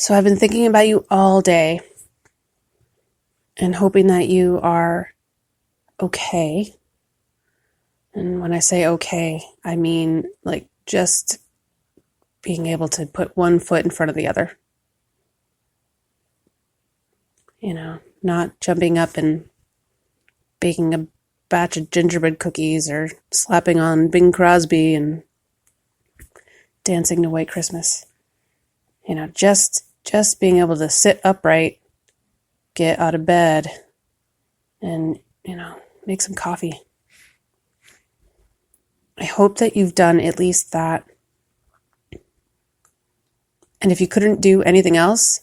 So I've been thinking about you all day and hoping that you are okay. And when I say okay, I mean like just being able to put one foot in front of the other. Not jumping up and baking a batch of gingerbread cookies or slapping on Bing Crosby and dancing to White Christmas. Just being able to sit upright, get out of bed, and, make some coffee. I hope that you've done at least that. And if you couldn't do anything else,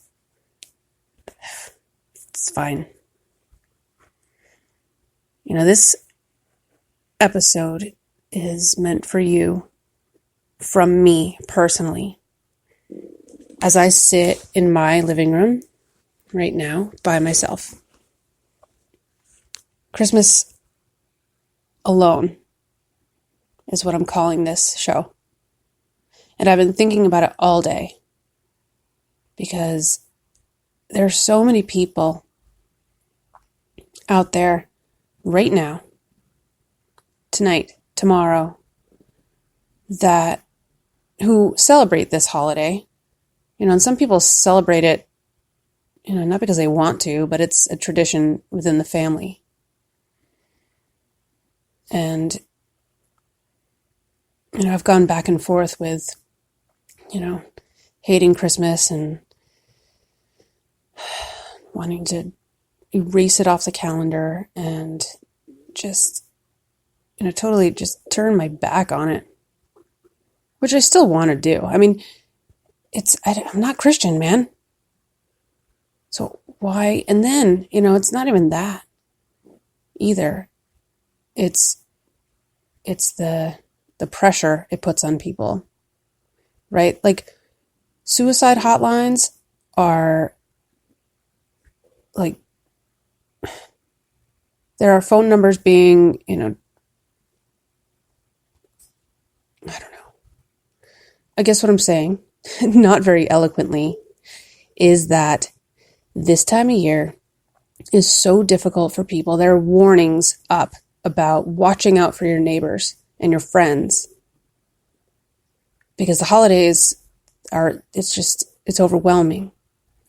it's fine. This episode is meant for you from me personally. As I sit in my living room right now by myself. Christmas alone is what I'm calling this show. And I've been thinking about it all day because there are so many people out there right now, tonight, tomorrow, who celebrate this holiday. And some people celebrate it, not because they want to, but it's a tradition within the family. And, I've gone back and forth with, hating Christmas and wanting to erase it off the calendar and just, totally just turn my back on it, which I still want to do. I mean, I'm not Christian, man. So why? And then, it's not even that either. It's the pressure it puts on people, right? Like suicide hotlines are like, there are phone numbers being, I don't know. I guess what I'm saying, not very eloquently, is that this time of year is so difficult for people. There are warnings up about watching out for your neighbors and your friends because the holidays it's overwhelming,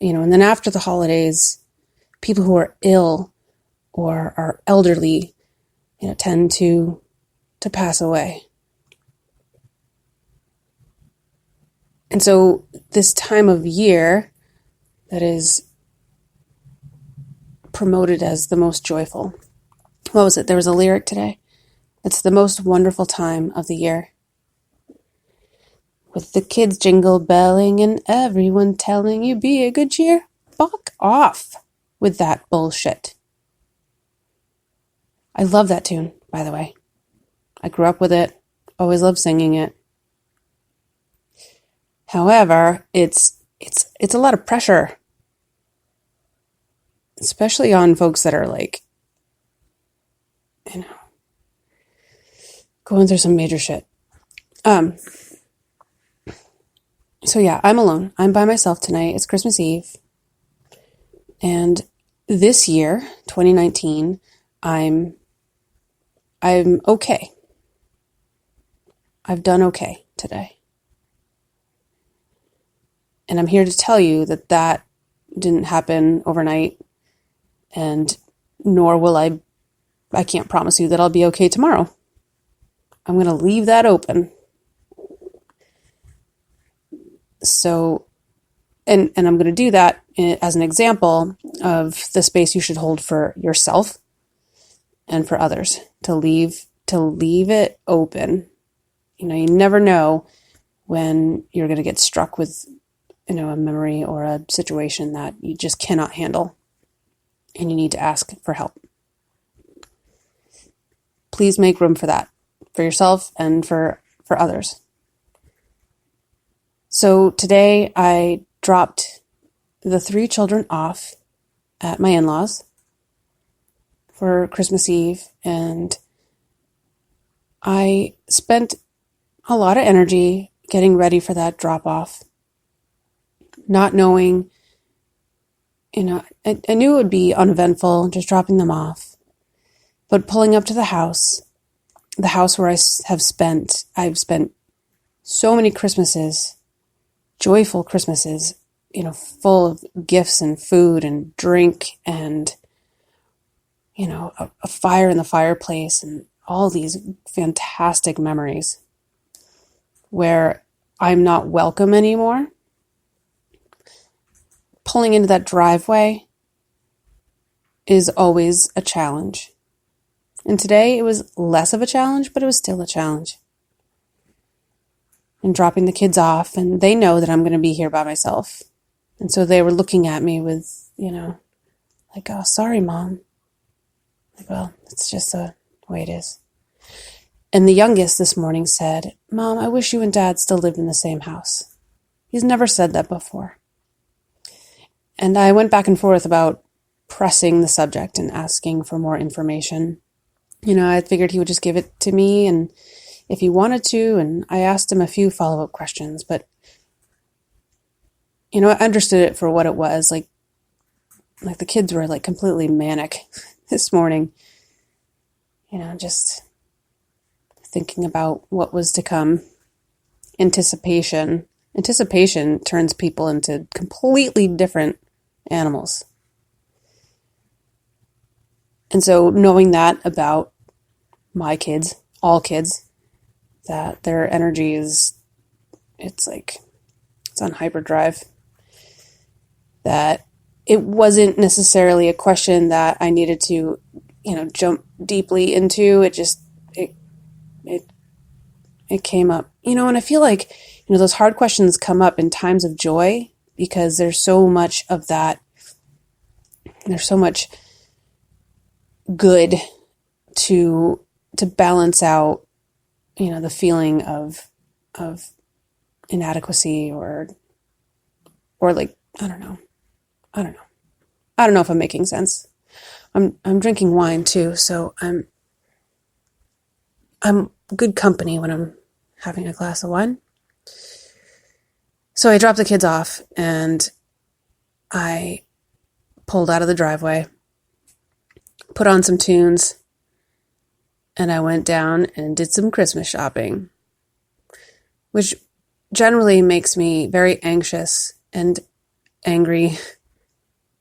and then after the holidays, people who are ill or are elderly, tend to pass away. And so this time of year that is promoted as the most joyful. What was it? There was a lyric today. It's the most wonderful time of the year. With the kids jingle belling and everyone telling you be a good cheer. Fuck off with that bullshit. I love that tune, by the way. I grew up with it. Always loved singing it. However, it's a lot of pressure, especially on folks that are like, going through some major shit. So yeah, I'm alone. I'm by myself tonight. It's Christmas Eve. And this year, 2019, I'm okay. I've done okay today. And I'm here to tell you that didn't happen overnight, and nor will I can't promise you that I'll be okay tomorrow. I'm going to leave that open. So, and I'm going to do that as an example of the space you should hold for yourself and for others, to leave it open. You never know when you're going to get struck with, a memory or a situation that you just cannot handle and you need to ask for help. Please make room for that, for yourself and for others. So today I dropped the 3 children off at my in-laws for Christmas Eve, and I spent a lot of energy getting ready for that drop-off. not knowing, I knew it would be uneventful, just dropping them off. But pulling up to the house where I've spent so many Christmases, joyful Christmases, full of gifts and food and drink and, a fire in the fireplace and all these fantastic memories where I'm not welcome anymore. Pulling into that driveway is always a challenge. And today it was less of a challenge, but it was still a challenge. And dropping the kids off, and they know that I'm going to be here by myself. And so they were looking at me with, like, oh, sorry, Mom. Like, well, it's just the way it is. And the youngest this morning said, Mom, I wish you and Dad still lived in the same house. He's never said that before. And I went back and forth about pressing the subject and asking for more information. I figured he would just give it to me and if he wanted to, and I asked him a few follow-up questions, but, I understood it for what it was. Like the kids were like completely manic this morning, just thinking about what was to come. Anticipation turns people into completely different animals. And so knowing that about my kids, all kids, that their energy it's on hyperdrive, that it wasn't necessarily a question that I needed to, jump deeply into. It came up, and I feel like, those hard questions come up in times of joy because there's so much of that. There's so much good to balance out, the feeling of inadequacy or like, I don't know if I'm making sense. I'm drinking wine too, so I'm good company when I'm having a glass of wine. So I dropped the kids off and I pulled out of the driveway, put on some tunes, and I went down and did some Christmas shopping, which generally makes me very anxious and angry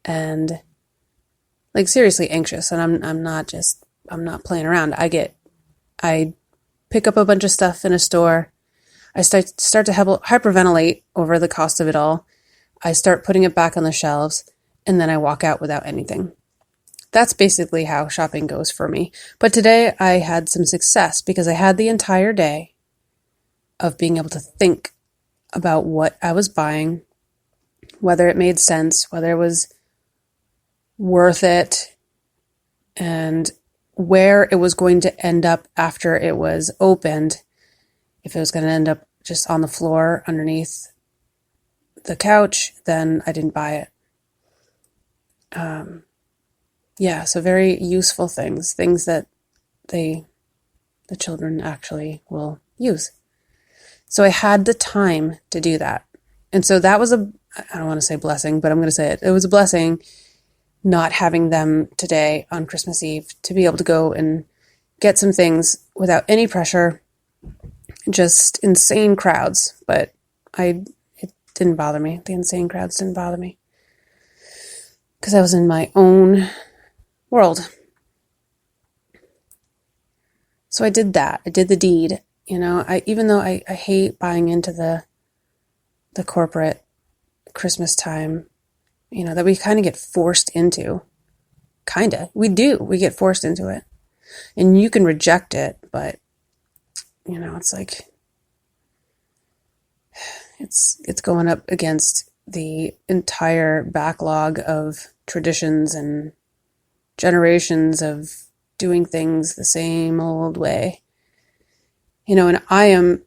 and like seriously anxious. And I'm not playing around. I pick up a bunch of stuff in a store. I start to hyperventilate over the cost of it all. I start putting it back on the shelves, and then I walk out without anything. That's basically how shopping goes for me. But today I had some success because I had the entire day of being able to think about what I was buying, whether it made sense, whether it was worth it, and where it was going to end up after it was opened. If it was going to end up just on the floor underneath the couch, then I didn't buy it. So very useful things that the children actually will use. So I had the time to do that. And so that was I don't want to say blessing, but I'm going to say it. It was a blessing not having them today on Christmas Eve to be able to go and get some things without any pressure, just insane crowds. But it didn't bother me. The insane crowds didn't bother me because I was in my own world. So I did that. I did the deed. Even though I hate buying into the corporate Christmastime, that we kind of get forced into. We do. We get forced into it. And you can reject it, but, it's like, it's going up against the entire backlog of traditions and generations of doing things the same old way. And I am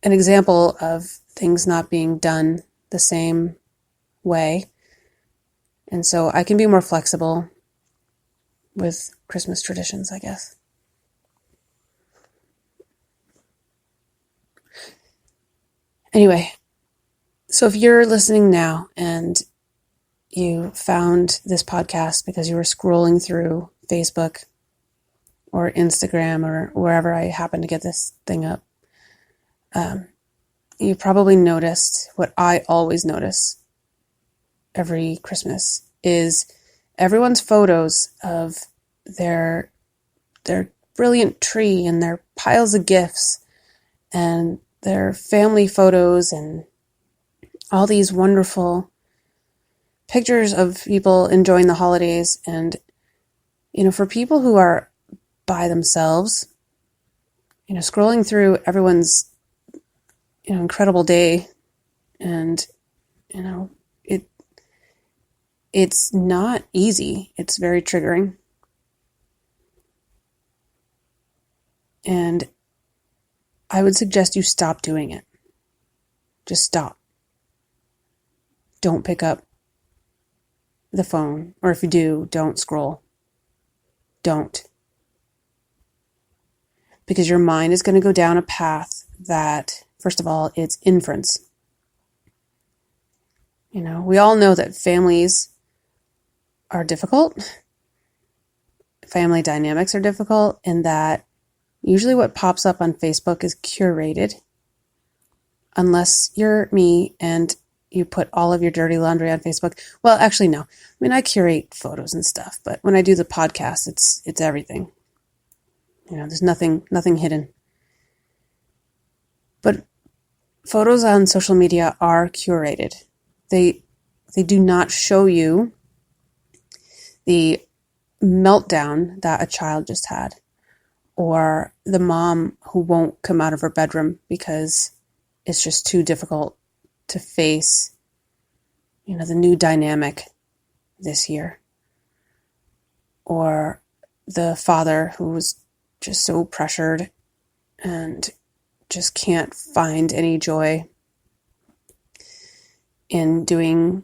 an example of things not being done the same way. And so I can be more flexible with Christmas traditions, I guess. Anyway, So if you're listening now and you found this podcast because you were scrolling through Facebook or Instagram or wherever I happen to get this thing up, you probably noticed what I always notice every Christmas is everyone's photos of their brilliant tree and their piles of gifts and their family photos and all these wonderful pictures of people enjoying the holidays. And, for people who are by themselves, scrolling through everyone's, incredible day and, it's not easy. It's very triggering. And I would suggest you stop doing it. Just stop. Don't pick up the phone. Or if you do, don't scroll. Don't. Because your mind is going to go down a path that, first of all, it's inference. We all know that families are difficult. Family dynamics are difficult, and that usually what pops up on Facebook is curated. Unless you're me and you put all of your dirty laundry on Facebook. Well, actually, no. I curate photos and stuff, but when I do the podcast, it's everything. There's nothing hidden. But photos on social media are curated. They do not show you the meltdown that a child just had, or the mom who won't come out of her bedroom because it's just too difficult to face, the new dynamic this year, or the father who was just so pressured and just can't find any joy in doing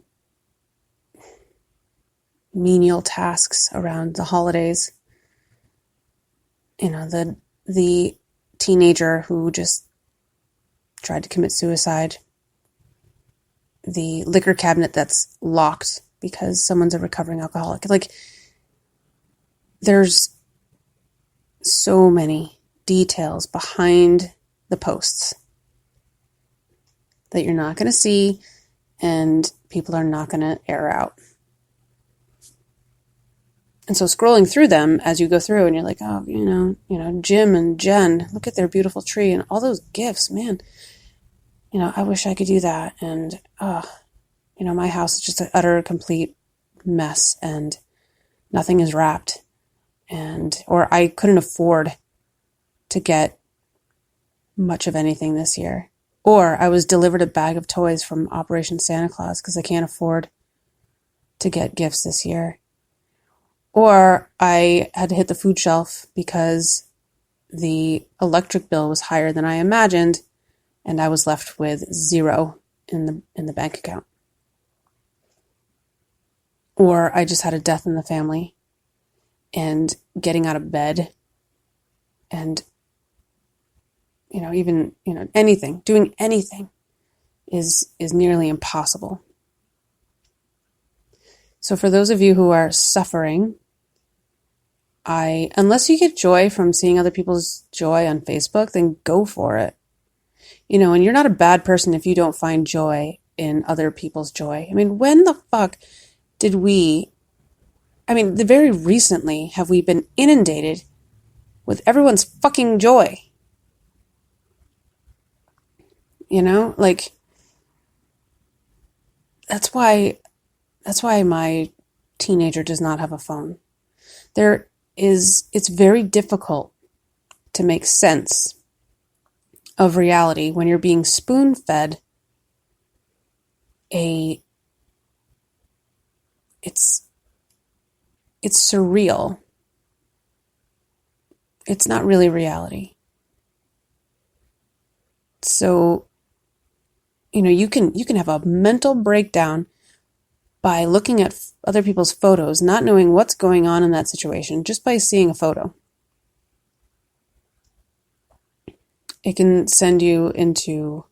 menial tasks around the holidays. The teenager who just tried to commit suicide. The liquor cabinet that's locked because someone's a recovering alcoholic. There's so many details behind the posts that you're not going to see and people are not going to air out. And so scrolling through them as you go through and you're like, oh, Jim and Jen, look at their beautiful tree and all those gifts, man. I wish I could do that. And, my house is just an utter, complete mess and nothing is wrapped. Or I couldn't afford to get much of anything this year. Or I was delivered a bag of toys from Operation Santa Claus because I can't afford to get gifts this year. Or I had to hit the food shelf because the electric bill was higher than I imagined, and I was left with $0 in the bank account. Or I just had a death in the family, and getting out of bed, and anything, doing anything is nearly impossible. So for those of you who are suffering, unless you get joy from seeing other people's joy on Facebook, then go for it. And you're not a bad person if you don't find joy in other people's joy. When the fuck did very recently have we been inundated with everyone's fucking joy? That's why my teenager does not have a phone. It's very difficult to make sense of reality when you're being spoon-fed it's surreal. It's not really reality. So, you can have a mental breakdown by looking at other people's photos, not knowing what's going on in that situation, just by seeing a photo. It can send you into